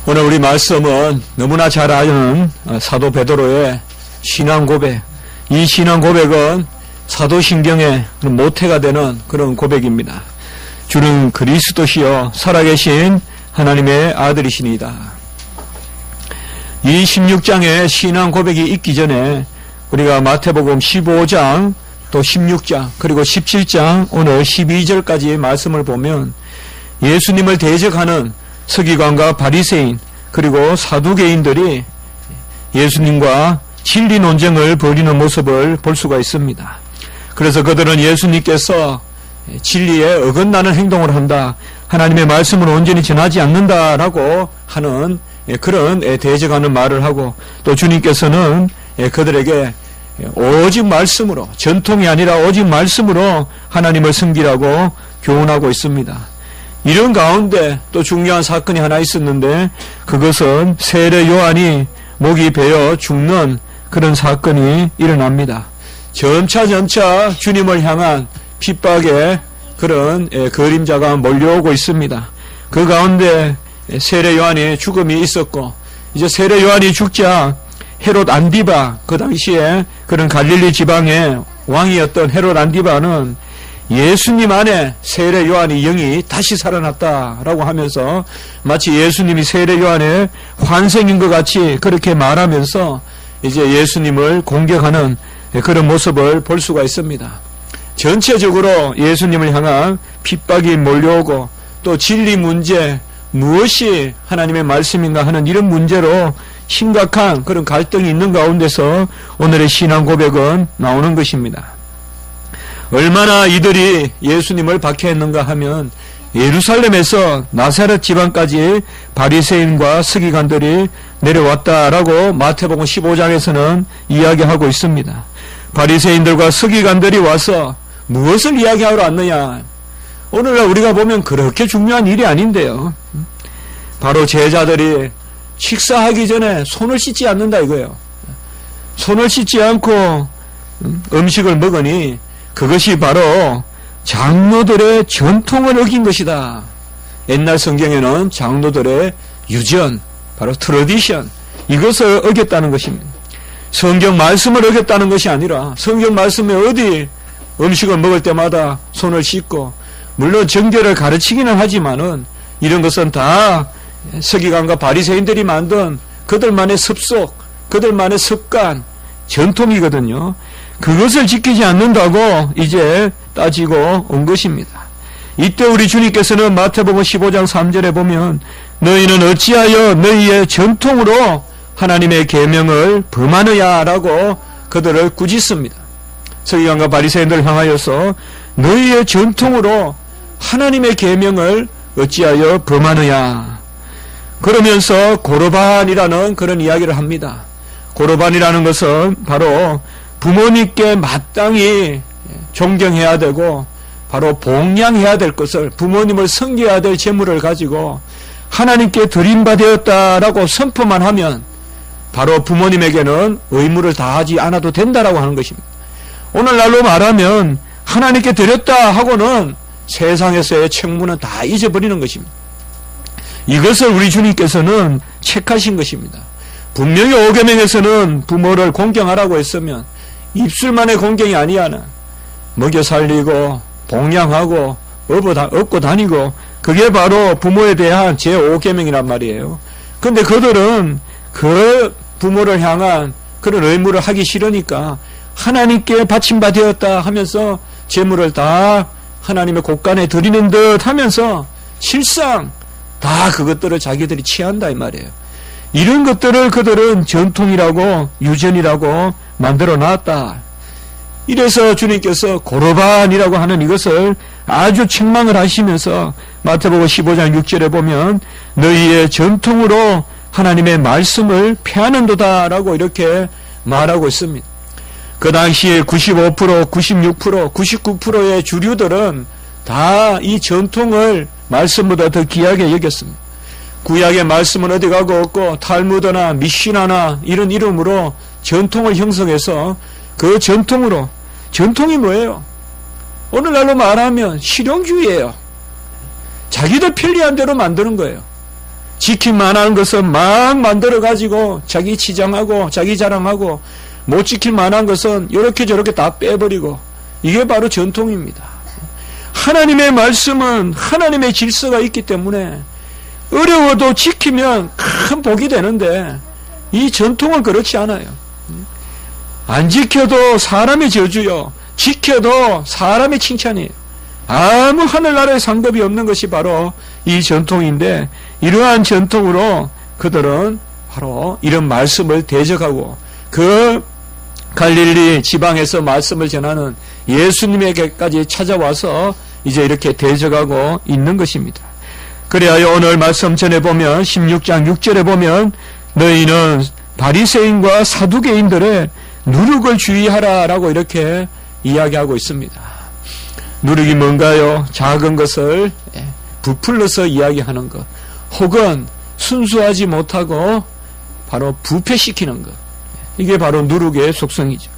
오늘 우리 말씀은 너무나 잘 아는 사도 베드로의 신앙 고백. 이 신앙 고백은 사도신경의 모태가 되는 그런 고백입니다. 주는 그리스도시요 살아계신 하나님의 아들이시니이다. 이 16장의 신앙 고백이 있기 전에 우리가 마태복음 15장 또 16장 그리고 17장 오늘 12절까지의 말씀을 보면 예수님을 대적하는 서기관과 바리새인 그리고 사두개인들이 예수님과 진리 논쟁을 벌이는 모습을 볼 수가 있습니다. 그래서 그들은 예수님께서 진리에 어긋나는 행동을 한다, 하나님의 말씀을 온전히 전하지 않는다라고 하는 그런 대적하는 말을 하고, 또 주님께서는 그들에게 오직 말씀으로, 전통이 아니라 오직 말씀으로 하나님을 섬기라고 교훈하고 있습니다. 이런 가운데 또 중요한 사건이 하나 있었는데, 그것은 세례 요한이 목이 베어 죽는 그런 사건이 일어납니다. 점차 주님을 향한 핍박의 그런 그림자가 몰려오고 있습니다. 그 가운데 세례 요한의 죽음이 있었고, 이제 세례 요한이 죽자 헤롯 안디바, 그 당시에 그런 갈릴리 지방의 왕이었던 헤롯 안디바는 예수님 안에 세례 요한의 영이 다시 살아났다라고 하면서 마치 예수님이 세례 요한의 환생인 것 같이 그렇게 말하면서 이제 예수님을 공격하는 그런 모습을 볼 수가 있습니다. 전체적으로 예수님을 향한 핍박이 몰려오고, 또 진리 문제, 무엇이 하나님의 말씀인가 하는 이런 문제로 심각한 그런 갈등이 있는 가운데서 오늘의 신앙 고백은 나오는 것입니다. 얼마나 이들이 예수님을 박해했는가 하면 예루살렘에서 나사렛 지방까지 바리새인과 서기관들이 내려왔다라고 마태복음 15장에서는 이야기하고 있습니다. 바리새인들과 서기관들이 와서 무엇을 이야기하러 왔느냐? 오늘날 우리가 보면 그렇게 중요한 일이 아닌데요. 바로 제자들이 식사하기 전에 손을 씻지 않는다 이거예요. 손을 씻지 않고 음식을 먹으니 그것이 바로 장로들의 전통을 어긴 것이다. 옛날 성경에는 장로들의 유전, 바로 트러디션, 이것을 어겼다는 것입니다. 성경 말씀을 어겼다는 것이 아니라 성경 말씀에 어디 음식을 먹을 때마다 손을 씻고, 물론 정결을 가르치기는 하지만은 이런 것은 다 서기관과 바리새인들이 만든 그들만의 습속, 그들만의 습관, 전통이거든요. 그것을 지키지 않는다고 이제 따지고 온 것입니다. 이때 우리 주님께서는 마태복음 15장 3절에 보면 너희는 어찌하여 너희의 전통으로 하나님의 계명을 범하느냐라고 그들을 꾸짖습니다. 서기관과 바리새인들을 향하여서 너희의 전통으로 하나님의 계명을 어찌하여 범하느냐, 그러면서 고르반이라는 그런 이야기를 합니다. 고르반이라는 것은 바로 부모님께 마땅히 존경해야 되고 바로 봉양해야 될 것을, 부모님을 섬겨야 될 재물을 가지고 하나님께 드린 바 되었다라고 선포만 하면 바로 부모님에게는 의무를 다하지 않아도 된다라고 하는 것입니다. 오늘날로 말하면 하나님께 드렸다 하고는 세상에서의 책무는 다 잊어버리는 것입니다. 이것을 우리 주님께서는 책하신 것입니다. 분명히 오계명에서는 부모를 공경하라고 했으면 입술만의 공경이 아니야. 먹여 살리고 봉양하고 업고 다니고, 그게 바로 부모에 대한 제5계명이란 말이에요. 그런데 그들은 그 부모를 향한 그런 의무를 하기 싫으니까 하나님께 바친 바 되었다 하면서 재물을 다 하나님의 곳간에 드리는 듯 하면서 실상 다 그것들을 자기들이 취한다 이 말이에요. 이런 것들을 그들은 전통이라고 유전이라고 만들어 놨다. 이래서 주님께서 고르반이라고 하는 이것을 아주 책망을 하시면서 마태복음 15장 6절에 보면 너희의 전통으로 하나님의 말씀을 폐하는도다라고 이렇게 말하고 있습니다. 그 당시에 95%, 96%, 99%의 주류들은 다 이 전통을 말씀보다 더 귀하게 여겼습니다. 구약의 말씀은 어디 가고 없고 탈무드나 미시나나 이런 이름으로 전통을 형성해서 그 전통으로, 전통이 뭐예요? 오늘날로 말하면 실용주의예요. 자기들 편리한 대로 만드는 거예요. 지킬 만한 것은 막 만들어가지고 자기 치장하고 자기 자랑하고 못 지킬 만한 것은 이렇게 저렇게 다 빼버리고 이게 바로 전통입니다. 하나님의 말씀은 하나님의 질서가 있기 때문에 어려워도 지키면 큰 복이 되는데 이 전통은 그렇지 않아요. 안 지켜도 사람의 저주요, 지켜도 사람의 칭찬이에요. 아무 하늘나라에 상급이 없는 것이 바로 이 전통인데, 이러한 전통으로 그들은 바로 이런 말씀을 대적하고 그 갈릴리 지방에서 말씀을 전하는 예수님에게까지 찾아와서 이제 이렇게 대적하고 있는 것입니다. 그래야 오늘 말씀 전해보면 16장 6절에 보면 너희는 바리새인과 사두개인들의 누룩을 주의하라라고 이렇게 이야기하고 있습니다. 누룩이 뭔가요? 작은 것을 부풀러서 이야기하는 것, 혹은 순수하지 못하고 바로 부패시키는 것, 이게 바로 누룩의 속성이죠.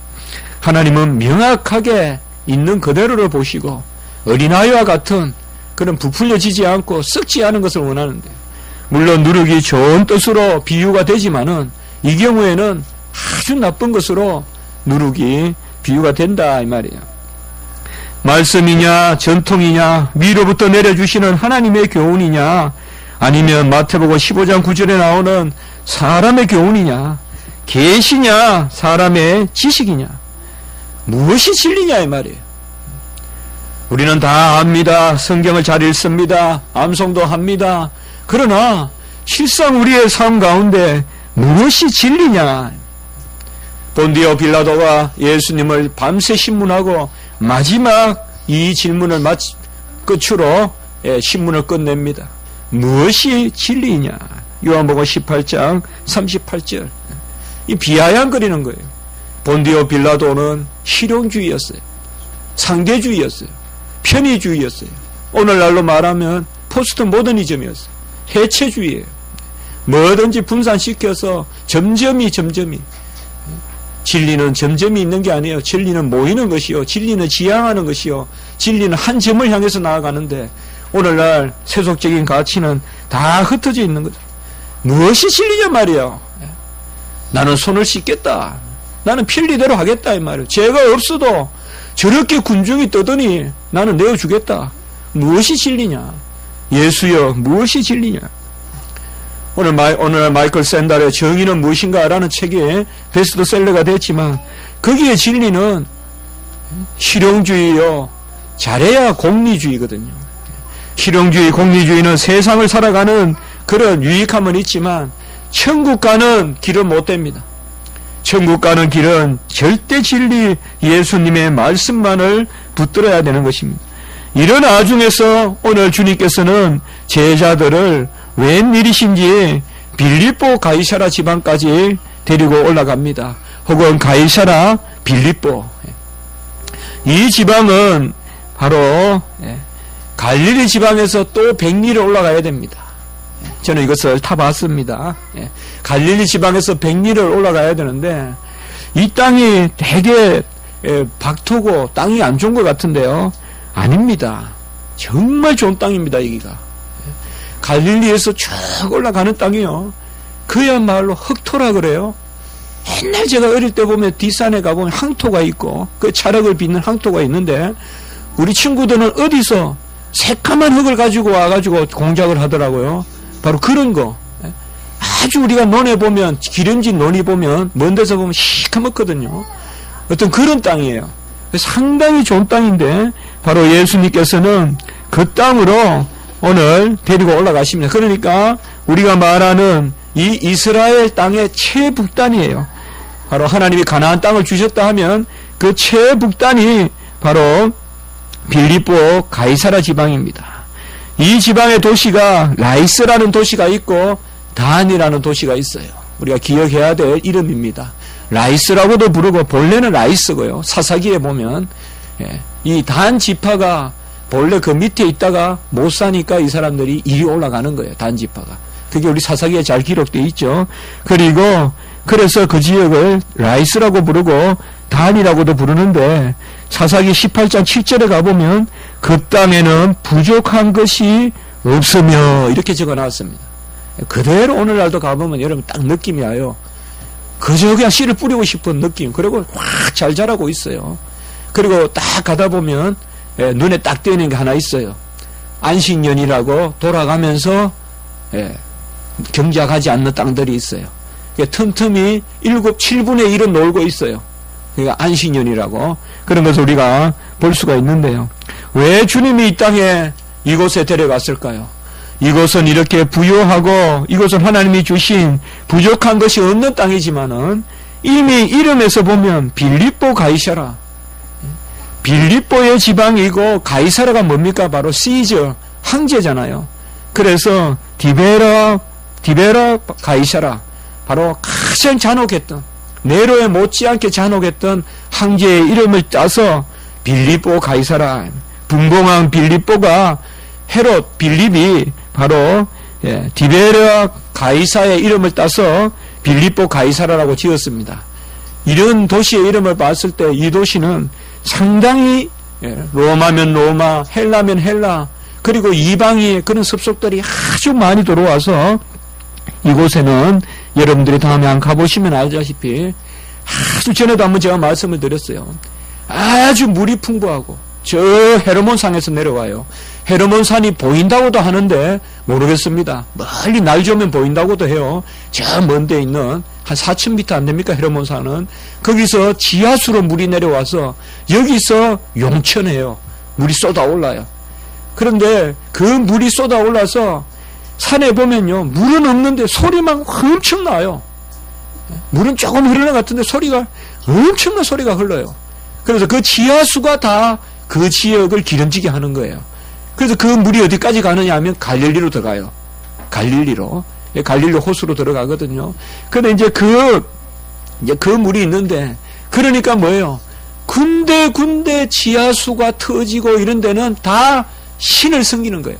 하나님은 명확하게 있는 그대로를 보시고 어린아이와 같은 그런 부풀려지지 않고 썩지 않은 것을 원하는데, 물론 누룩이 좋은 뜻으로 비유가 되지만은 이 경우에는 아주 나쁜 것으로 누룩이 비유가 된다 이 말이에요. 말씀이냐 전통이냐 위로부터 내려주시는 하나님의 교훈이냐, 아니면 마태복음 15장 9절에 나오는 사람의 교훈이냐, 계시냐 사람의 지식이냐, 무엇이 진리냐 이 말이에요. 우리는 다 압니다. 성경을 잘 읽습니다. 암송도 합니다. 그러나 실상 우리의 삶 가운데 무엇이 진리냐? 본디오 빌라도가 예수님을 밤새 신문하고 마지막 이 질문을 끝으로 신문을 끝냅니다. 무엇이 진리냐? 요한복음 18장 38절. 이 비아냥거리는 거예요. 본디오 빌라도는 실용주의였어요. 상대주의였어요. 편의주의였어요. 오늘날로 말하면 포스트 모더니즘이었어요. 해체주의예요. 뭐든지 분산시켜서 점점이 진리는 점점이 있는 게 아니에요. 진리는 모이는 것이요, 진리는 지향하는 것이요, 진리는 한 점을 향해서 나아가는데 오늘날 세속적인 가치는 다 흩어져 있는 거죠. 무엇이 진리냐 말이에요. 나는 손을 씻겠다, 나는 필리대로 하겠다 이 말이에요. 죄가 없어도 저렇게 군중이 떠더니 나는 내어주겠다. 무엇이 진리냐? 예수여, 무엇이 진리냐? 오늘 마이클 샌달의 정의는 무엇인가 라는 책이 베스트셀러가 됐지만, 거기에 진리는 실용주의요, 잘해야 공리주의거든요. 실용주의, 공리주의는 세상을 살아가는 그런 유익함은 있지만 천국 가는 길은 못 됩니다. 천국 가는 길은 절대 진리 예수님의 말씀만을 붙들어야 되는 것입니다. 이런 와중에서 오늘 주님께서는 제자들을 웬일이신지 빌립보 가이사라 지방까지 데리고 올라갑니다. 혹은 가이사라 빌립보. 이 지방은 바로 갈릴리 지방에서 또 백리를 올라가야 됩니다. 저는 이것을 타봤습니다. 갈릴리 지방에서 백리를 올라가야 되는데 이 땅이 되게 박토고 땅이 안 좋은 것 같은데요. 아닙니다. 정말 좋은 땅입니다. 여기가 갈릴리에서 쭉 올라가는 땅이요, 그야말로 흑토라 그래요. 옛날 제가 어릴 때 보면 뒷산에 가보면 항토가 있고 그 차력을 빚는 항토가 있는데, 우리 친구들은 어디서 새까만 흙을 가지고 와가지고 공작을 하더라고요. 바로 그런 거. 아주 우리가 논에 보면, 기름진 논이 보면 먼 데서 보면 시커멓거든요. 어떤 그런 땅이에요. 상당히 좋은 땅인데 바로 예수님께서는 그 땅으로 오늘 데리고 올라가십니다. 그러니까 우리가 말하는 이 이스라엘 땅의 최북단이에요. 바로 하나님이 가나안 땅을 주셨다 하면 그 최북단이 바로 빌립보 가이사라 지방입니다. 이 지방의 도시가 라이스라는 도시가 있고 단이라는 도시가 있어요. 우리가 기억해야 될 이름입니다. 라이스라고도 부르고 본래는 라이스고요. 사사기에 보면 이 단 지파가 본래 그 밑에 있다가 못 사니까 이 사람들이 이리 올라가는 거예요. 단 지파가. 그게 우리 사사기에 잘 기록되어 있죠. 그리고 그래서 그 지역을 라이스라고 부르고 단이라고도 부르는데, 사사기 18장 7절에 가보면 그 땅에는 부족한 것이 없으며 이렇게 적어놨습니다. 그대로 오늘날도 가보면 여러분 딱 느낌이 와요. 그저 그냥 씨를 뿌리고 싶은 느낌. 그리고 확 잘 자라고 있어요. 그리고 딱 가다 보면 눈에 딱 띄는 게 하나 있어요. 안식년이라고 돌아가면서 경작하지 않는 땅들이 있어요. 틈틈이 7분의 1은 놀고 있어요. 그러니까 안식년이라고 그런 것을 우리가 볼 수가 있는데요. 왜 주님이 이 땅에 이곳에 데려갔을까요? 이곳은 이렇게 부유하고 이곳은 하나님이 주신 부족한 것이 없는 땅이지만은 이미 이름에서 보면 빌립보 가이사라, 빌립보의 지방이고 가이사라가 뭡니까? 바로 시저, 황제잖아요. 그래서 디베라 가이사라, 바로 가장 잔혹했던, 네로에 못지않게 잔혹했던 황제의 이름을 따서 빌립보 가이사라, 분봉왕 빌립보가 헤롯 빌립이 바로 디베라 가이사의 이름을 따서 빌립보 가이사라라고 지었습니다. 이런 도시의 이름을 봤을 때 이 도시는 상당히 로마면 로마, 헬라면 헬라, 그리고 이방의 그런 습속들이 아주 많이 들어와서 이곳에는 여러분들이 다음에 한번 가보시면 알다시피 아주 전에도 한번 제가 말씀을 드렸어요. 아주 물이 풍부하고 저 헤르몬산에서 내려와요. 헤르몬산이 보인다고도 하는데 모르겠습니다. 멀리 날 좋으면 보인다고도 해요. 저 먼 데 있는 한 4,000m 안 됩니까? 헤르몬산은. 거기서 지하수로 물이 내려와서 여기서 용천해요. 물이 쏟아올라요. 그런데 그 물이 쏟아올라서 산에 보면요, 물은 없는데 소리만 엄청 나요. 물은 조금 흐르는 것 같은데 소리가, 엄청난 소리가 흘러요. 그래서 그 지하수가 다 그 지역을 기름지게 하는 거예요. 그래서 그 물이 어디까지 가느냐 하면 갈릴리로 들어가요. 갈릴리로 호수로 들어가거든요. 그런데 이제 그 물이 있는데, 그러니까 뭐예요? 군데 지하수가 터지고 이런 데는 다 신을 섬기는 거예요.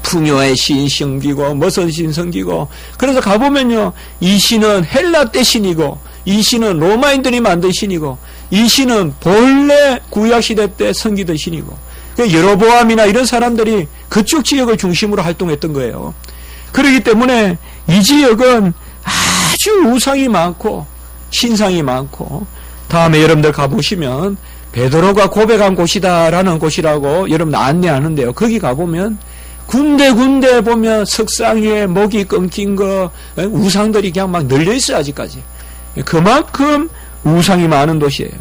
풍요의 신 섬기고 무슨 신 섬기고. 그래서 가보면요, 이 신은 헬라 때 신이고, 이 신은 로마인들이 만든 신이고, 이 신은 본래 구약시대 때 섬기던 신이고, 여로보암이나 이런 사람들이 그쪽 지역을 중심으로 활동했던 거예요. 그렇기 때문에 이 지역은 아주 우상이 많고 신상이 많고, 다음에 여러분들 가보시면 베드로가 고백한 곳이다라는 곳이라고 여러분 안내하는데요. 거기 가보면 군데 보면 석상 위에 목이 끊긴 거, 우상들이 그냥 막 널려있어요. 아직까지. 그만큼 우상이 많은 도시예요.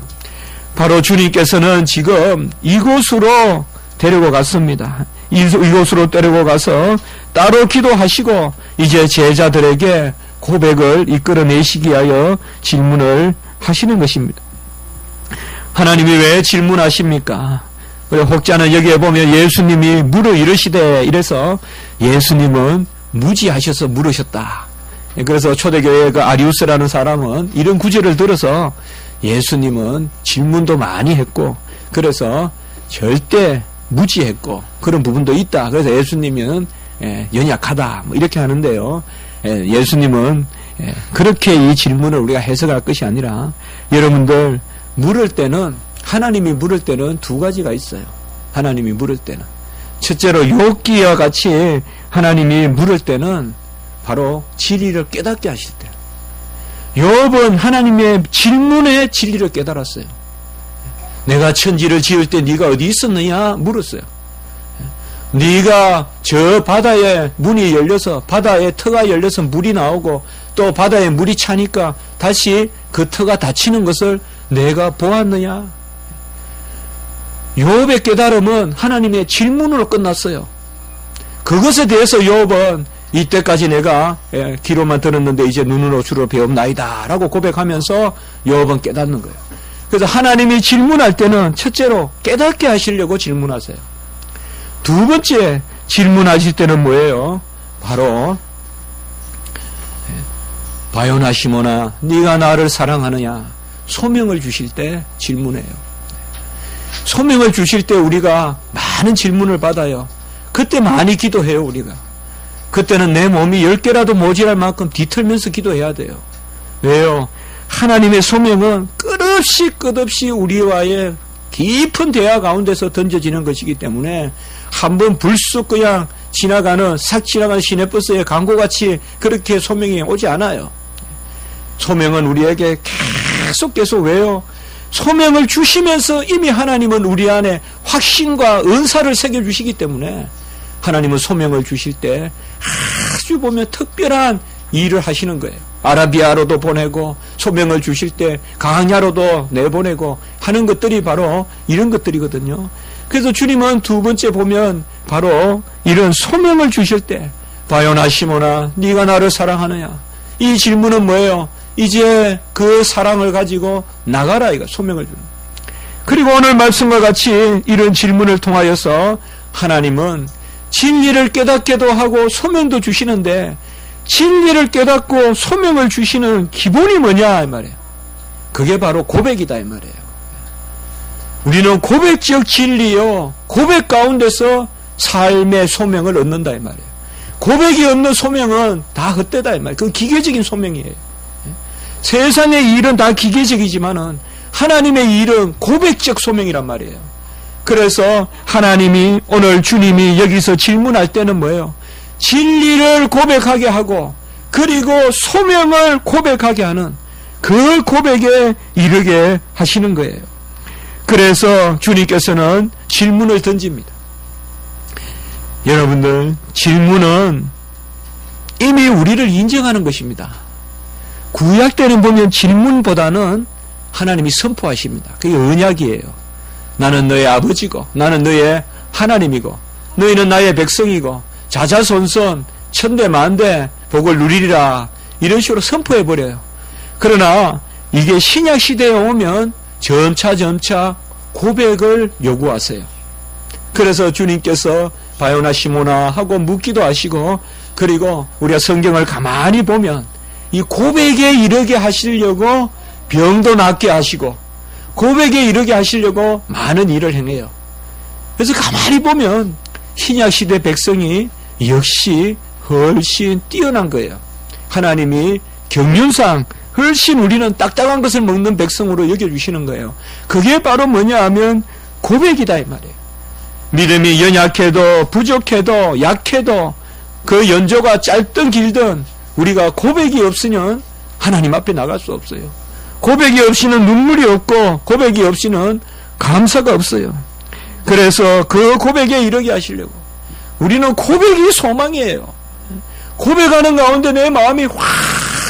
바로 주님께서는 지금 이곳으로 데리고 갔습니다. 이곳으로 데리고 가서 따로 기도하시고 이제 제자들에게 고백을 이끌어내시기 위하여 질문을 하시는 것입니다. 하나님이 왜 질문하십니까? 혹자는 여기에 보면 예수님이 물어 이르시되, 이래서 예수님은 무지하셔서 물으셨다. 그래서 초대교회 그 아리우스라는 사람은 이런 구절을 들어서 예수님은 질문도 많이 했고, 그래서 절대 무지했고 그런 부분도 있다. 그래서 예수님은 연약하다, 뭐 이렇게 하는데요. 예수님은 그렇게 이 질문을 우리가 해석할 것이 아니라, 여러분들 물을 때는, 하나님이 물을 때는 두 가지가 있어요. 하나님이 물을 때는, 첫째로 욥기와 같이 하나님이 물을 때는 바로 진리를 깨닫게 하실 때, 욥은 하나님의 질문에 진리를 깨달았어요. 내가 천지를 지을 때 네가 어디 있었느냐 물었어요. 네가 저 바다에 문이 열려서, 바다에 터가 열려서 물이 나오고 또 바다에 물이 차니까 다시 그 터가 닫히는 것을 내가 보았느냐. 욥의 깨달음은 하나님의 질문으로 끝났어요. 그것에 대해서 욥은 이때까지 내가 귀로만 들었는데 이제 눈으로 주로 배움나이다 라고 고백하면서 욥은 깨닫는 거예요. 그래서 하나님이 질문할 때는 첫째로 깨닫게 하시려고 질문하세요. 두 번째 질문하실 때는 뭐예요? 바로 바요나 시모나 네가 나를 사랑하느냐, 소명을 주실 때 질문해요. 소명을 주실 때 우리가 많은 질문을 받아요. 그때 많이 기도해요. 우리가 그때는 내 몸이 10개라도 모자랄 만큼 뒤틀면서 기도해야 돼요. 왜요? 하나님의 소명은 끝없이 우리와의 깊은 대화 가운데서 던져지는 것이기 때문에 한번 불쑥 그냥 싹 지나가는 시내버스의 광고같이 그렇게 소명이 오지 않아요. 소명은 우리에게 계속 왜요? 소명을 주시면서 이미 하나님은 우리 안에 확신과 은사를 새겨주시기 때문에 하나님은 소명을 주실 때 아주 보면 특별한 일을 하시는 거예요. 아라비아로도 보내고 소명을 주실 때 강야로도 내보내고 하는 것들이 바로 이런 것들이거든요. 그래서 주님은 두 번째 보면 바로 이런 소명을 주실 때 바요나 시몬아 네가 나를 사랑하느냐, 이 질문은 뭐예요? 이제 그 사랑을 가지고 나가라, 이거 소명을 주는. 그리고 오늘 말씀과 같이 이런 질문을 통하여서 하나님은 진리를 깨닫게도 하고 소명도 주시는데, 진리를 깨닫고 소명을 주시는 기본이 뭐냐 이 말이에요. 그게 바로 고백이다 이 말이에요. 우리는 고백적 진리요, 고백 가운데서 삶의 소명을 얻는다 이 말이에요. 고백이 없는 소명은 다 헛되다 이 말이에요. 그건 기계적인 소명이에요. 세상의 일은 다 기계적이지만은 하나님의 일은 고백적 소명이란 말이에요. 그래서 하나님이 오늘 주님이 여기서 질문할 때는 뭐예요? 진리를 고백하게 하고 그리고 소명을 고백하게 하는 그 고백에 이르게 하시는 거예요. 그래서 주님께서는 질문을 던집니다. 여러분들, 질문은 이미 우리를 인정하는 것입니다. 구약 때는 보면 질문보다는 하나님이 선포하십니다. 그게 언약이에요. 나는 너의 아버지고 나는 너의 하나님이고 너희는 나의 백성이고 자자손손 천대만대 복을 누리리라, 이런 식으로 선포해버려요. 그러나 이게 신약시대에 오면 점차 고백을 요구하세요. 그래서 주님께서 바요나 시모나 하고 묻기도 하시고, 그리고 우리가 성경을 가만히 보면 이 고백에 이르게 하시려고 병도 낫게 하시고 고백에 이르게 하시려고 많은 일을 행해요. 그래서 가만히 보면 신약시대 백성이 역시 훨씬 뛰어난 거예요. 하나님이 경륜상 훨씬 우리는 딱딱한 것을 먹는 백성으로 여겨주시는 거예요. 그게 바로 뭐냐 하면 고백이다 이 말이에요. 믿음이 연약해도 부족해도 약해도 그 연조가 짧든 길든 우리가 고백이 없으면 하나님 앞에 나갈 수 없어요. 고백이 없이는 눈물이 없고 고백이 없이는 감사가 없어요. 그래서 그 고백에 이르게 하시려고 우리는 고백이 소망이에요. 고백하는 가운데 내 마음이 확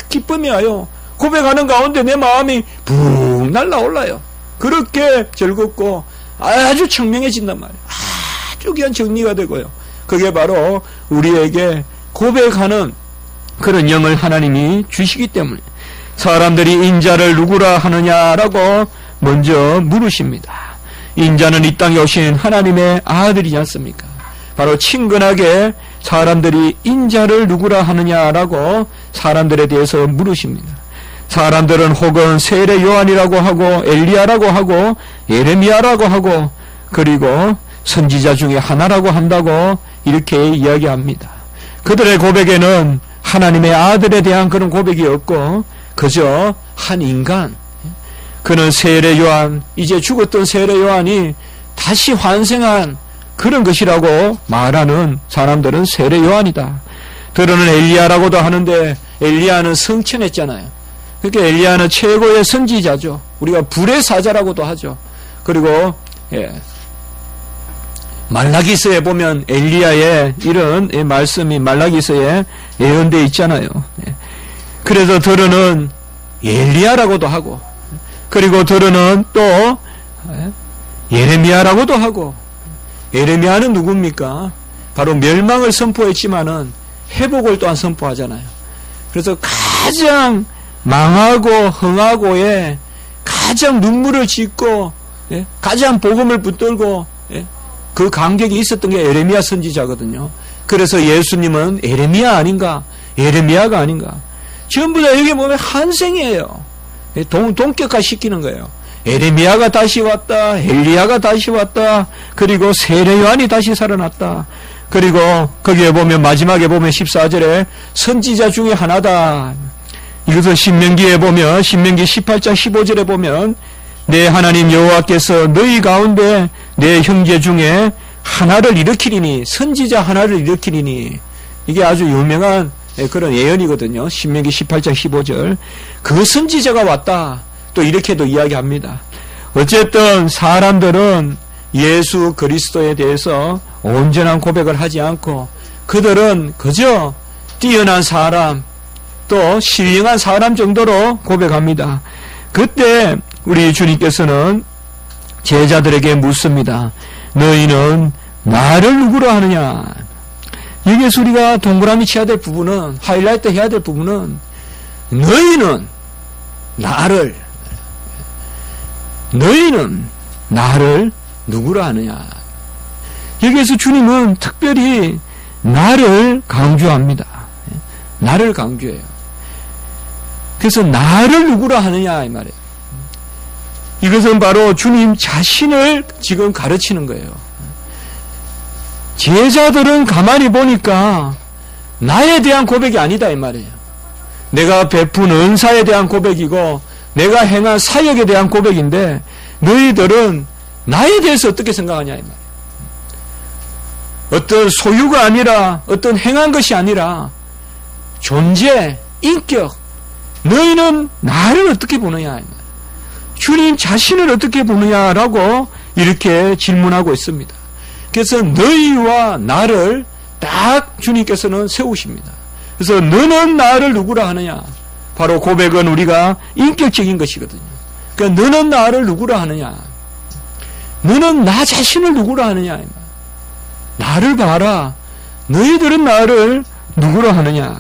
기쁨이 와요. 고백하는 가운데 내 마음이 붕 날라올라요. 그렇게 즐겁고 아주 청명해진단 말이에요. 아주 귀한 정리가 되고요. 그게 바로 우리에게 고백하는 그런 영을 하나님이 주시기 때문에 사람들이 인자를 누구라 하느냐라고 먼저 물으십니다. 인자는 이 땅에 오신 하나님의 아들이지 않습니까? 바로 친근하게 사람들이 인자를 누구라 하느냐라고 사람들에 대해서 물으십니다. 사람들은 혹은 세례 요한이라고 하고 엘리야라고 하고 예레미야라고 하고 그리고 선지자 중에 하나라고 한다고 이렇게 이야기합니다. 그들의 고백에는 하나님의 아들에 대한 그런 고백이 없고 그저 한 인간, 그는 세례 요한, 이제 죽었던 세례 요한이 다시 환생한 그런 것이라고 말하는 사람들은 세례 요한이다. 들어는 엘리야라고도 하는데 엘리야는 성천했잖아요. 그러니까 엘리야는 최고의 선지자죠. 우리가 불의 사자라고도 하죠. 그리고 말라기서에 보면 엘리야의 이런 말씀이 말라기서에 예언되어 있잖아요. 그래서 들어는 엘리야라고도 하고 그리고 들어는 또 예레미야라고도 하고, 예레미야는 누굽니까? 바로 멸망을 선포했지만은 회복을 또한 선포하잖아요. 그래서 가장 망하고 흥하고에 가장 눈물을 짓고 가장 복음을 붙들고 그 간격이 있었던 게 예레미야 선지자거든요. 그래서 예수님은 예레미야 아닌가? 예레미야가 아닌가? 전부 다 여기 보면 한생이에요. 동격화 시키는 거예요. 예레미야가 다시 왔다. 엘리야가 다시 왔다. 그리고 세례 요한이 다시 살아났다. 그리고 거기에 보면 마지막에 보면 14절에 선지자 중에 하나다. 이것을 신명기에 보면 신명기 18장 15절에 보면 내 하나님 여호와께서 너희 가운데 내 형제 중에 하나를 일으키리니, 선지자 하나를 일으키리니, 이게 아주 유명한 그런 예언이거든요. 신명기 18장 15절. 그 선지자가 왔다. 또 이렇게도 이야기합니다. 어쨌든 사람들은 예수 그리스도에 대해서 온전한 고백을 하지 않고 그들은 그저 뛰어난 사람, 또 신령한 사람 정도로 고백합니다. 그때 우리 주님께서는 제자들에게 묻습니다. 너희는 나를 누구로 하느냐? 여기에서 우리가 동그라미 쳐야 될 부분은, 하이라이트 해야 될 부분은, 너희는 나를 누구로 하느냐? 여기에서 주님은 특별히 나를 강조합니다. 나를 강조해요. 그래서 나를 누구로 하느냐 이 말이에요. 이것은 바로 주님 자신을 지금 가르치는 거예요. 제자들은 가만히 보니까 나에 대한 고백이 아니다 이 말이에요. 내가 베푼 은사에 대한 고백이고 내가 행한 사역에 대한 고백인데 너희들은 나에 대해서 어떻게 생각하냐 이 말이에요. 어떤 소유가 아니라 어떤 행한 것이 아니라 존재, 인격, 너희는 나를 어떻게 보느냐 이 말이에요. 주님 자신을 어떻게 보느냐라고 이렇게 질문하고 있습니다. 그래서 너희와 나를 딱 주님께서는 세우십니다. 그래서 너는 나를 누구라 하느냐? 바로 고백은 우리가 인격적인 것이거든요. 그러니까 너는 나를 누구라 하느냐? 너는 나 자신을 누구라 하느냐? 나를 봐라. 너희들은 나를 누구라 하느냐?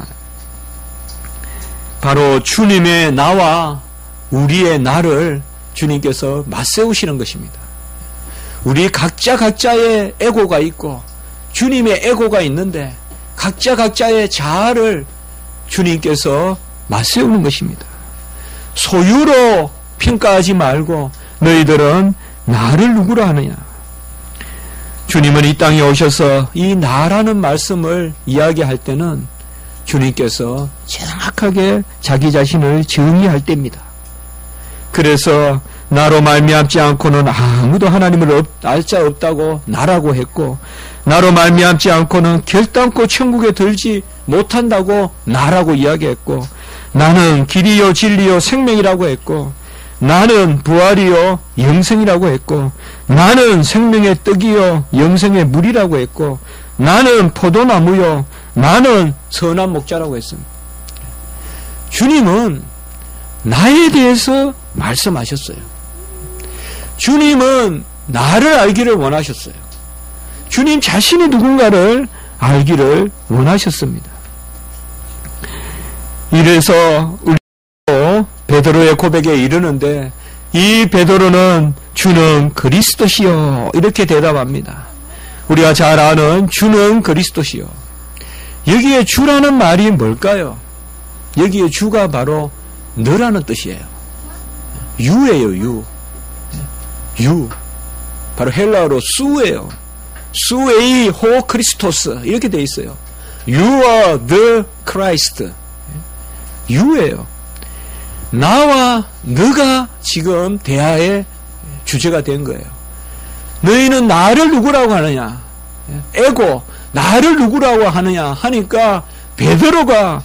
바로 주님의 나와 우리의 나를 주님께서 맞세우시는 것입니다. 우리 각자의 에고가 있고 주님의 에고가 있는데 각자의 자아를 주님께서 맞세우는 것입니다. 소유로 평가하지 말고 너희들은 나를 누구라 하느냐. 주님은 이 땅에 오셔서 이 나라는 말씀을 이야기할 때는 주님께서 정확하게 자기 자신을 정의할 때입니다. 그래서 나로 말미암지 않고는 아무도 하나님을 알 자 없다고 나라고 했고 나로 말미암지 않고는 결단코 천국에 들지 못한다고 나라고 이야기했고 나는 길이요 진리요 생명이라고 했고 나는 부활이요 영생이라고 했고 나는 생명의 떡이요 영생의 물이라고 했고 나는 포도나무요 나는 선한 목자라고 했습니다. 주님은 나에 대해서 말씀하셨어요. 주님은 나를 알기를 원하셨어요. 주님 자신이 누군가를 알기를 원하셨습니다. 이래서 우리도 베드로의 고백에 이르는데 이 베드로는 주는 그리스도시요 이렇게 대답합니다. 우리가 잘 아는 주는 그리스도시요. 여기에 주라는 말이 뭘까요? 여기에 주가 바로 너라는 뜻이에요. 유예요. 유. 바로 헬라어로 수예요. 수에이 호 크리스토스 이렇게 돼 있어요. You are the Christ. 유예요. 나와 너가 지금 대화의 주제가 된 거예요. 너희는 나를 누구라고 하느냐? 에고 나를 누구라고 하느냐 하니까 베드로가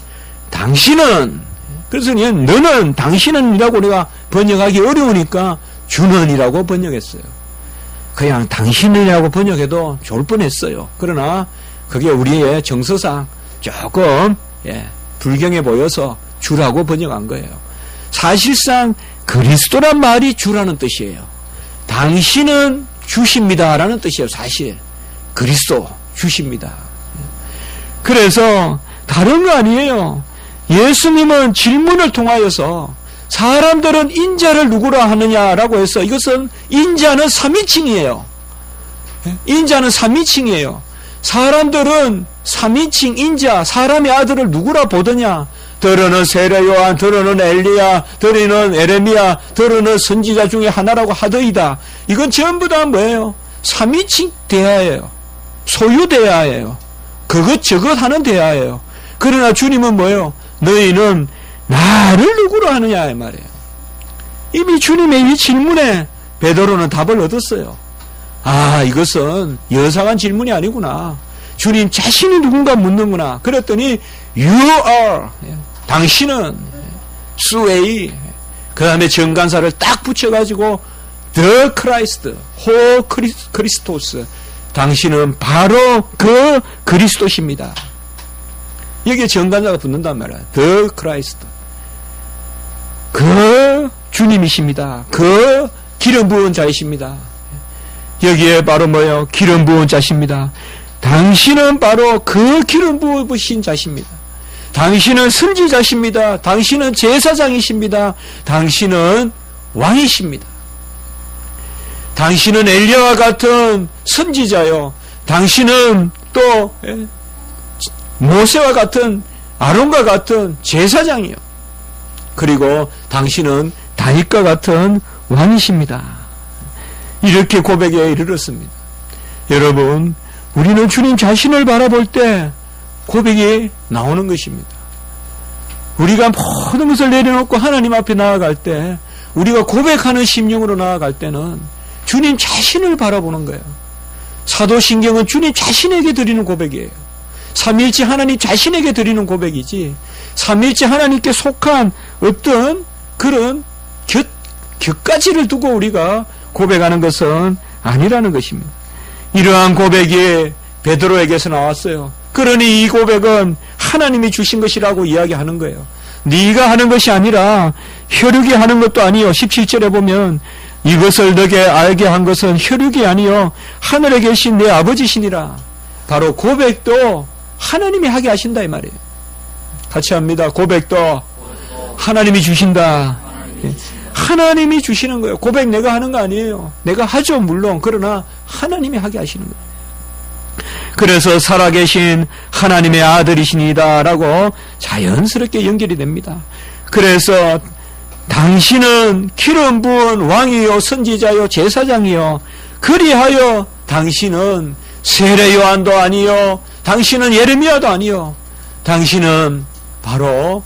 당신은 그래서 너는 당신은이라고 우리가 번역하기 어려우니까 주는이라고 번역했어요. 그냥 당신이라고 번역해도 좋을 뻔했어요. 그러나 그게 우리의 정서상 조금 불경해 보여서 주라고 번역한 거예요. 사실상 그리스도란 말이 주라는 뜻이에요. 당신은 주십니다라는 뜻이에요. 사실 그리스도 주십니다. 그래서 다른 거 아니에요. 예수님은 질문을 통하여서 사람들은 인자를 누구라 하느냐라고 해서 이것은 인자는 3위칭이에요. 인자는 3위칭이에요. 사람들은 3위칭 인자 사람의 아들을 누구라 보더냐. 더러는 세례요한, 더러는 엘리야, 더러는 에레미야, 더러는 선지자 중에 하나라고 하더이다. 이건 전부 다 뭐예요? 3위칭 대화예요. 소유 대화예요. 그것저것 하는 대화예요. 그러나 주님은 뭐예요? 너희는 나를 누구로 하느냐 이 말이에요. 이미 주님의 이 질문에 베드로는 답을 얻었어요. 아, 이것은 여상한 질문이 아니구나. 주님 자신이 누군가 묻는구나. 그랬더니 You are, 당신은 수에이, 그 다음에 정관사를 딱 붙여가지고 The Christ, 호 크리스토스, 당신은 바로 그 그리스도십니다. 여기에 정관사가 붙는단 말이야. The Christ, 그 주님이십니다. 그 기름 부은 자이십니다. 여기에 바로 뭐예요? 기름 부은 자십니다. 당신은 바로 그 기름 부으신 자십니다. 당신은 선지자십니다. 당신은 제사장이십니다. 당신은 왕이십니다. 당신은 엘리야와 같은 선지자요. 당신은 또 모세와 같은 아론과 같은 제사장이요. 그리고 당신은 다윗과 같은 왕이십니다. 이렇게 고백에 이르렀습니다. 여러분, 우리는 주님 자신을 바라볼 때 고백이 나오는 것입니다. 우리가 모든 것을 내려놓고 하나님 앞에 나아갈 때, 우리가 고백하는 심령으로 나아갈 때는 주님 자신을 바라보는 거예요. 사도신경은 주님 자신에게 드리는 고백이에요. 삼위일체 하나님 자신에게 드리는 고백이지, 삼위일체 하나님께 속한 어떤 그런 곁가지를 두고 우리가 고백하는 것은 아니라는 것입니다. 이러한 고백이 베드로에게서 나왔어요. 그러니 이 고백은 하나님이 주신 것이라고 이야기하는 거예요. 네가 하는 것이 아니라 혈육이 하는 것도 아니요. 17절에 보면 이것을 너게 알게 한 것은 혈육이 아니요 하늘에 계신 내 아버지시니라. 바로 고백도 하나님이 하게 하신다 이 말이에요. 같이 합니다. 고백도 하나님이 주신다. 하나님이 주시는 거예요. 고백 내가 하는 거 아니에요. 내가 하죠 물론. 그러나 하나님이 하게 하시는 거예요. 그래서 살아계신 하나님의 아들이시니다 라고 자연스럽게 연결이 됩니다. 그래서 당신은 기름 부은 왕이요 선지자요 제사장이요, 그리하여 당신은 세례 요한도 아니요, 당신은 예레미야도 아니요, 당신은 바로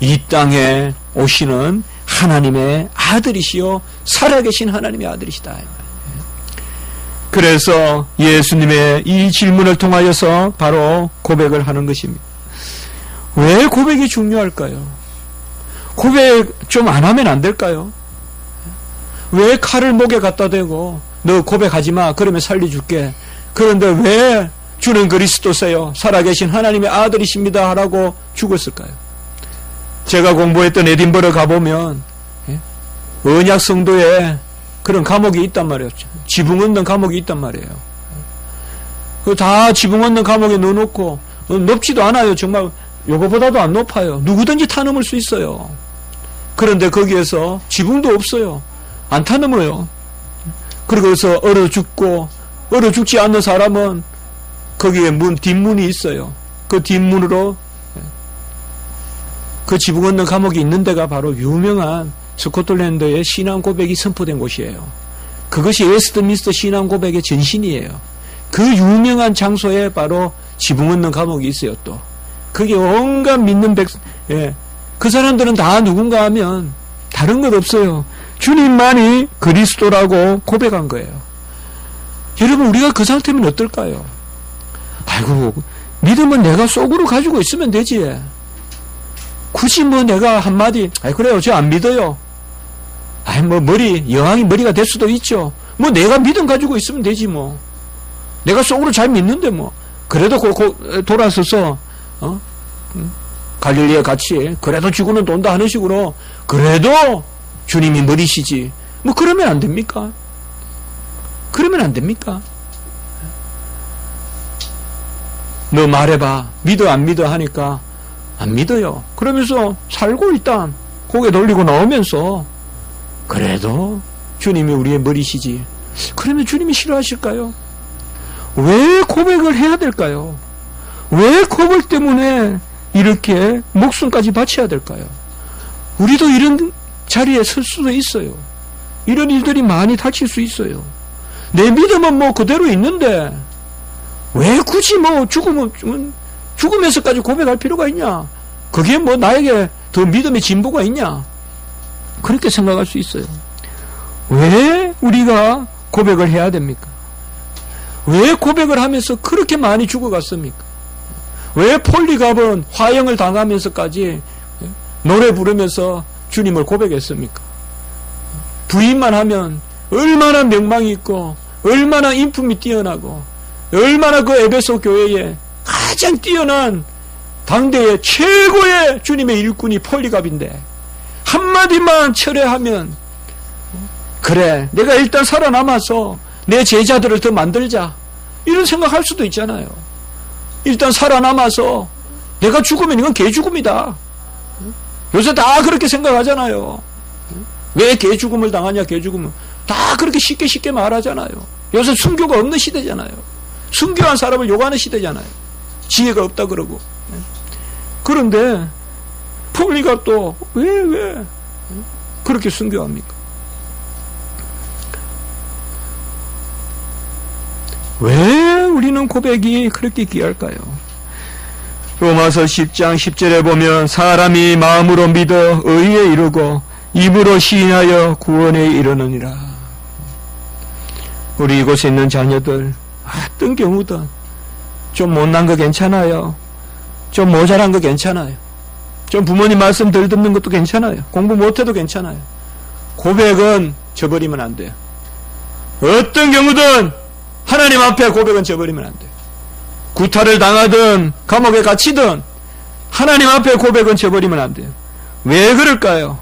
이 땅에 오시는 하나님의 아들이시요 살아계신 하나님의 아들이시다. 그래서 예수님의 이 질문을 통하여서 바로 고백을 하는 것입니다. 왜 고백이 중요할까요? 고백 좀 안 하면 안 될까요? 왜 칼을 목에 갖다 대고 너 고백하지 마 그러면 살려줄게. 그런데 왜 주는 그리스도세요 살아계신 하나님의 아들이십니다 라고 죽었을까요? 제가 공부했던 에딘버러 가보면 언약 성도에 그런 감옥이 있단 말이에요. 지붕 얻는 감옥이 있단 말이에요. 그 다 지붕 얻는 감옥에 넣어놓고 높지도 않아요. 정말 요거보다도 안 높아요. 누구든지 타넘을 수 있어요. 그런데 거기에서 지붕도 없어요. 안 타넘어요. 그러고서 얼어 죽고, 얼어 죽지 않는 사람은 거기에 뒷문이 있어요. 그 뒷문으로 그 지붕 얻는 감옥이 있는 데가 바로 유명한 스코틀랜드의 신앙 고백이 선포된 곳이에요. 그것이 웨스트민스터 신앙 고백의 전신이에요. 그 유명한 장소에 바로 지붕 얻는 감옥이 있어요. 또 그게 온갖 믿는 그 사람들은 다 누군가 하면 다른 것 없어요. 주님만이 그리스도라고 고백한 거예요. 여러분, 우리가 그 상태면 어떨까요? 아이고, 믿음은 내가 속으로 가지고 있으면 되지. 굳이 뭐 내가 한마디, 그래요, 저 안 믿어요. 여왕이 머리가 될 수도 있죠. 뭐 내가 믿음 가지고 있으면 되지 뭐. 내가 속으로 잘 믿는데 뭐. 그래도 돌아서서, 갈릴리에 같이, 그래도 지구는 돈다 하는 식으로, 그래도 주님이 머리시지. 뭐 그러면 안 됩니까? 그러면 안 됩니까? 너 말해봐. 믿어 안 믿어 하니까 안 믿어요. 그러면서 살고 일단 고개 돌리고 나오면서 그래도 주님이 우리의 머리시지. 그러면 주님이 싫어하실까요? 왜 고백을 해야 될까요? 왜 고백 때문에 이렇게 목숨까지 바쳐야 될까요? 우리도 이런 자리에 설 수도 있어요. 이런 일들이 많이 닥칠 수 있어요. 내 믿음은 뭐 그대로 있는데 왜 굳이 뭐 죽으면서까지 고백할 필요가 있냐? 그게 뭐 나에게 더 믿음의 진보가 있냐? 그렇게 생각할 수 있어요. 왜 우리가 고백을 해야 됩니까? 왜 고백을 하면서 그렇게 많이 죽어갔습니까? 왜 폴리갑은 화형을 당하면서까지 노래 부르면서 주님을 고백했습니까? 부인만 하면 얼마나 명망이 있고 얼마나 인품이 뛰어나고 얼마나 그 에베소 교회에 가장 뛰어난 당대의 최고의 주님의 일꾼이 폴리갑인데 한마디만 철회하면 그래 내가 일단 살아남아서 내 제자들을 더 만들자 이런 생각할 수도 있잖아요. 일단 살아남아서 내가 죽으면 이건 개죽음이다. 요새 다 그렇게 생각하잖아요. 왜 개죽음을 당하냐 개죽음은 다 그렇게 쉽게 말하잖아요. 요새 순교가 없는 시대잖아요. 순교한 사람을 욕하는 시대잖아요. 지혜가 없다 그러고. 그런데 폴리가 또 왜 그렇게 순교합니까? 왜 우리는 고백이 그렇게 귀할까요? 로마서 10장 10절에 보면 사람이 마음으로 믿어 의에 이르고 입으로 시인하여 구원에 이르느니라. 우리 이곳에 있는 자녀들 어떤 경우든 좀 못난 거 괜찮아요. 좀 모자란 거 괜찮아요. 좀 부모님 말씀 덜 듣는 것도 괜찮아요. 공부 못해도 괜찮아요. 고백은 저버리면 안 돼요. 어떤 경우든 하나님 앞에 고백은 저버리면 안 돼요. 구타를 당하든 감옥에 갇히든 하나님 앞에 고백은 저버리면 안 돼요. 왜 그럴까요?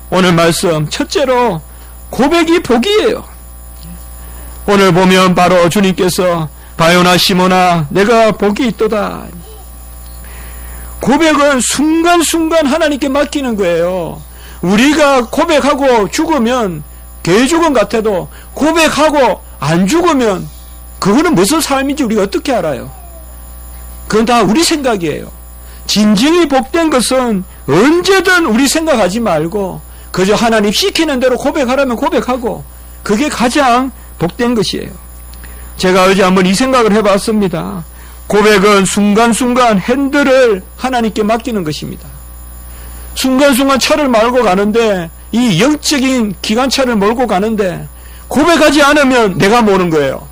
오늘 말씀 첫째로 고백이 복이에요. 오늘 보면 바로 주님께서 바요나 시몬아 내가 복이 있도다. 고백은 순간순간 하나님께 맡기는 거예요. 우리가 고백하고 죽으면 개죽음 같아도 고백하고 안 죽으면 그거는 무슨 삶인지 우리가 어떻게 알아요? 그건 다 우리 생각이에요. 진정이 복된 것은 언제든 우리 생각하지 말고 그저 하나님 시키는 대로 고백하라면 고백하고 그게 가장 복된 것이에요. 제가 어제 한번 이 생각을 해봤습니다. 고백은 순간순간 핸들을 하나님께 맡기는 것입니다. 순간순간 차를 몰고 가는데 이 영적인 기관차를 몰고 가는데 고백하지 않으면 내가 모는 거예요.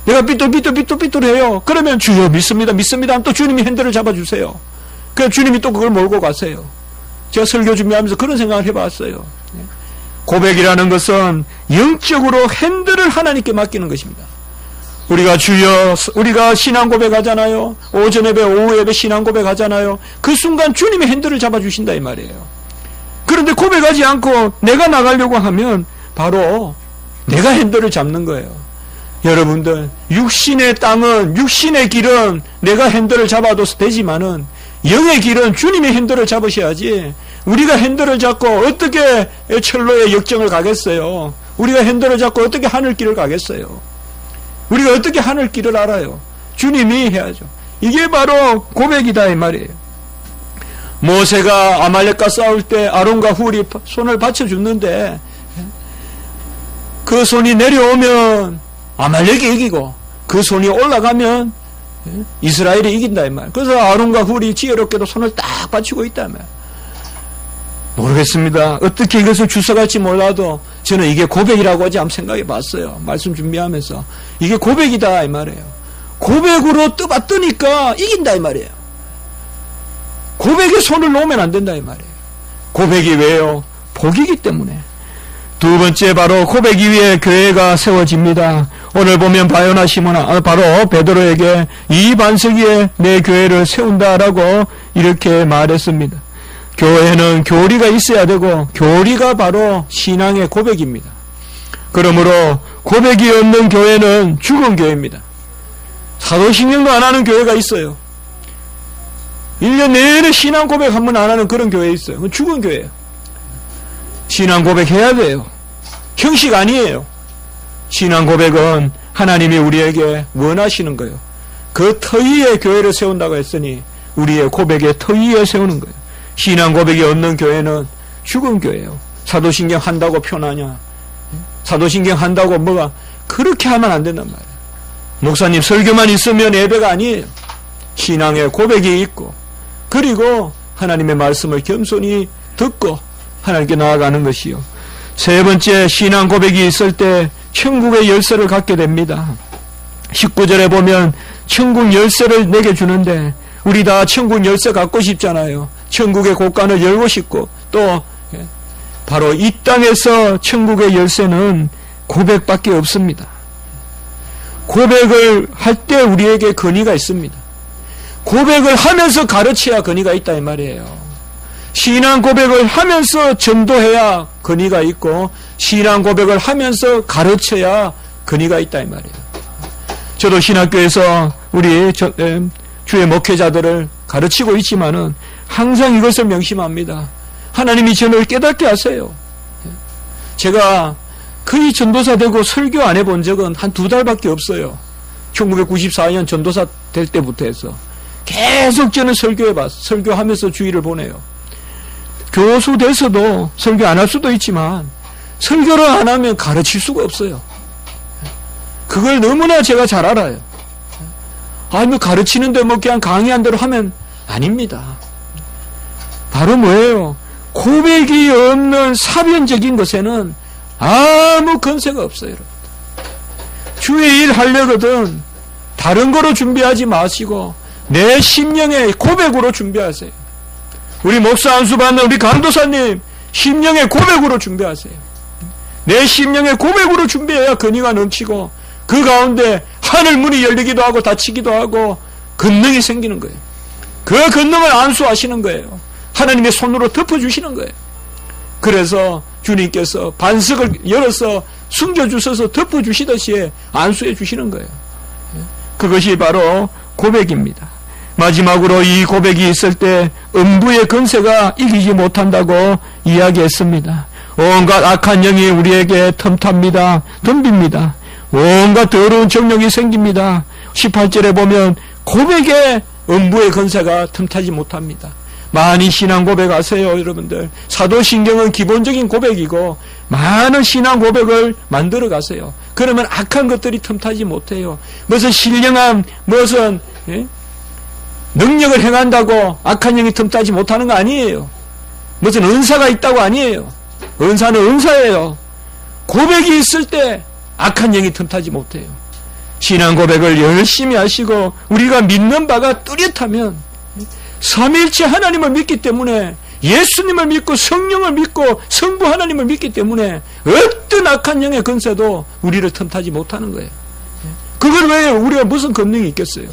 내가 삐뚤해요. 그러면 주여 믿습니다. 하면 또 주님이 핸들을 잡아주세요. 그래서 주님이 또 그걸 몰고 가세요. 제가 설교 준비하면서 그런 생각을 해봤어요. 고백이라는 것은 영적으로 핸들을 하나님께 맡기는 것입니다. 우리가 우리가 신앙 고백하잖아요. 오전 예배, 오후 예배 신앙 고백하잖아요. 그 순간 주님이 핸들을 잡아주신다 이 말이에요. 그런데 고백하지 않고 내가 나가려고 하면 바로 내가 핸들을 잡는 거예요. 여러분들 육신의 땅은 육신의 길은 내가 핸들을 잡아도 되지만은 영의 길은 주님이 핸들을 잡으셔야지 우리가 핸들을 잡고 어떻게 철로의 역정을 가겠어요. 우리가 핸들을 잡고 어떻게 하늘길을 가겠어요. 우리가 어떻게 하늘길을 알아요. 주님이 해야죠. 이게 바로 고백이다 이 말이에요. 모세가 아말렉과 싸울 때 아론과 훌이 손을 받쳐줬는데 그 손이 내려오면 아말렉이 이기고 그 손이 올라가면 이스라엘이 이긴다 이 말. 그래서 아론과 훌이 지혜롭게도 손을 딱 받치고 있다 이 말. 모르겠습니다. 어떻게 이것을 주석할지 몰라도 저는 이게 고백이라고 하지 한번 생각해 봤어요. 말씀 준비하면서 이게 고백이다 이 말이에요. 고백으로 뜨니까 이긴다 이 말이에요. 고백에 손을 놓으면 안 된다 이 말이에요. 고백이 왜요? 복이기 때문에. 두 번째 바로 고백이 위에 교회가 세워집니다. 오늘 보면 바요나 시몬아 바로 베드로에게 이 반석 위에 내 교회를 세운다라고 이렇게 말했습니다. 교회는 교리가 있어야 되고 교리가 바로 신앙의 고백입니다. 그러므로 고백이 없는 교회는 죽은 교회입니다. 사도신경도 안 하는 교회가 있어요. 1년 내내 신앙 고백 한 번 안 하는 그런 교회 있어요. 그건 죽은 교회예요. 신앙 고백해야 돼요. 형식 아니에요. 신앙 고백은 하나님이 우리에게 원하시는 거예요. 그 터 위에 교회를 세운다고 했으니 우리의 고백의 터 위에 세우는 거예요. 신앙 고백이 없는 교회는 죽은 교회예요. 사도신경 한다고 편하냐? 사도신경 한다고 뭐가 그렇게 하면 안 된단 말이에요. 목사님 설교만 있으면 예배가 아니에요. 신앙의 고백이 있고 그리고 하나님의 말씀을 겸손히 듣고 하나님께 나아가는 것이요. 세 번째, 신앙 고백이 있을 때 천국의 열쇠를 갖게 됩니다. 19절에 보면 천국 열쇠를 내게 주는데 우리 다 천국 열쇠 갖고 싶잖아요. 천국의 곳간을 열고 싶고 또 바로 이 땅에서 천국의 열쇠는 고백밖에 없습니다. 고백을 할 때 우리에게 권위가 있습니다. 고백을 하면서 가르쳐야 권위가 있다 이 말이에요. 신앙 고백을 하면서 전도해야 권위가 있고 신앙 고백을 하면서 가르쳐야 권위가 있다 이 말이에요. 저도 신학교에서 우리 주의 목회자들을 가르치고 있지만은 항상 이것을 명심합니다. 하나님이 저를 깨닫게 하세요. 제가 거의 전도사 되고 설교 안 해본 적은 한 2달밖에 없어요. 1994년 전도사 될 때부터 해서 계속 저는 설교하면서 주의를 보내요. 교수 돼서도 설교 안 할 수도 있지만 설교를 안 하면 가르칠 수가 없어요. 그걸 너무나 제가 잘 알아요. 뭐 가르치는데 뭐 그냥 강의한 대로 하면 아닙니다. 바로 뭐예요? 고백이 없는 사변적인 것에는 아무 건세가 없어요. 여러분. 주의 일 하려거든 다른 거로 준비하지 마시고 내 심령의 고백으로 준비하세요. 우리 목사 안수 받는 우리 강도사님 심령의 고백으로 준비하세요. 내 심령의 고백으로 준비해야 권위가 넘치고 그 가운데 하늘 문이 열리기도 하고 닫히기도 하고 권능이 생기는 거예요. 그 권능을 안수하시는 거예요. 하나님의 손으로 덮어주시는 거예요. 그래서 주님께서 반석을 열어서 숨겨주셔서 덮어주시듯이 안수해 주시는 거예요. 그것이 바로 고백입니다. 마지막으로 이 고백이 있을 때 음부의 권세가 이기지 못한다고 이야기했습니다. 온갖 악한 영이 우리에게 틈탑니다. 덤빕니다. 온갖 더러운 정욕이 생깁니다. 18절에 보면 고백에 음부의 권세가 틈타지 못합니다. 많이 신앙 고백하세요, 여러분들. 사도신경은 기본적인 고백이고 많은 신앙 고백을 만들어 가세요. 그러면 악한 것들이 틈타지 못해요. 무슨 신령한 무슨 능력을 행한다고 악한 영이 틈타지 못하는 거 아니에요. 무슨 은사가 있다고 아니에요. 은사는 은사예요. 고백이 있을 때 악한 영이 틈타지 못해요. 신앙 고백을 열심히 하시고 우리가 믿는 바가 뚜렷하면 삼위일체 하나님을 믿기 때문에 예수님을 믿고 성령을 믿고 성부 하나님을 믿기 때문에 어떤 악한 영의 권세도 우리를 틈타지 못하는 거예요. 그걸 왜 우리가 무슨 권능이 있겠어요?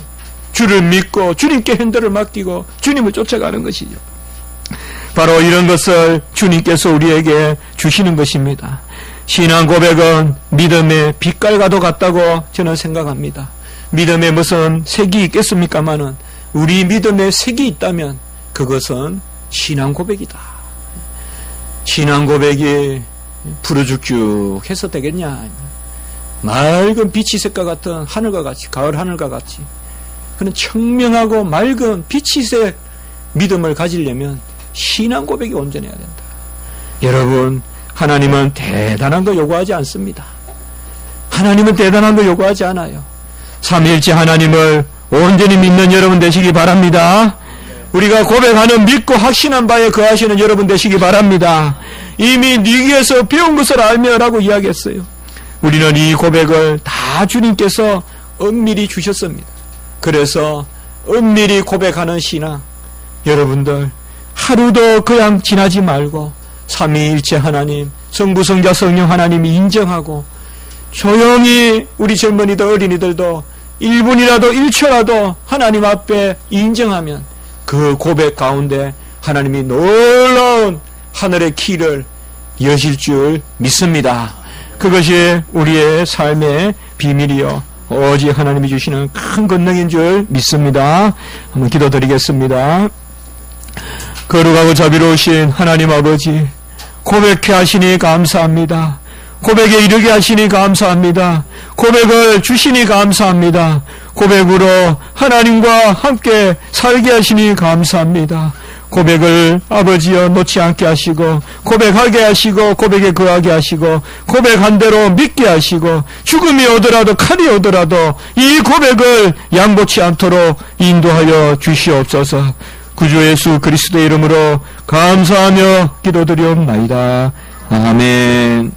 주를 믿고 주님께 핸들을 맡기고 주님을 쫓아가는 것이죠. 바로 이런 것을 주님께서 우리에게 주시는 것입니다. 신앙 고백은 믿음의 빛깔과도 같다고 저는 생각합니다. 믿음에 무슨 색이 있겠습니까마는 우리 믿음에 색이 있다면 그것은 신앙 고백이다. 신앙 고백이 푸르죽죽해서 되겠냐? 맑은 빛이 색과 같은 하늘과 같이, 가을 하늘과 같이 그런 청명하고 맑은 빛이색 믿음을 가지려면 신앙 고백이 온전해야 된다. 여러분, 하나님은 대단한 거 요구하지 않습니다. 하나님은 대단한 거 요구하지 않아요. 삼위일체 하나님을 온전히 믿는 여러분 되시기 바랍니다. 우리가 고백하는 믿고 확신한 바에 거하시는 여러분 되시기 바랍니다. 이미 네게서 배운 것을 알며라고 이야기했어요. 우리는 이 고백을 다 주님께서 은밀히 주셨습니다. 그래서 은밀히 고백하는 신앙, 여러분들 하루도 그냥 지나지 말고 삼위일체 하나님, 성부, 성자, 성령 하나님이 인정하고 조용히 우리 젊은이들, 어린이들도 1분이라도 1초라도 하나님 앞에 인정하면 그 고백 가운데 하나님이 놀라운 하늘의 길을 여실 줄 믿습니다. 그것이 우리의 삶의 비밀이요 오직 하나님이 주시는 큰 권능인 줄 믿습니다. 한번 기도드리겠습니다. 거룩하고 자비로우신 하나님 아버지, 고백해 하시니 감사합니다. 고백에 이르게 하시니 감사합니다. 고백을 주시니 감사합니다. 고백으로 하나님과 함께 살게 하시니 감사합니다. 고백을 아버지여 놓지 않게 하시고 고백하게 하시고 고백에 거하게 하시고 고백한 대로 믿게 하시고 죽음이 오더라도 칼이 오더라도 이 고백을 양보치 않도록 인도하여 주시옵소서. 구주 예수 그리스도의 이름으로 감사하며 기도드리옵나이다. 아멘.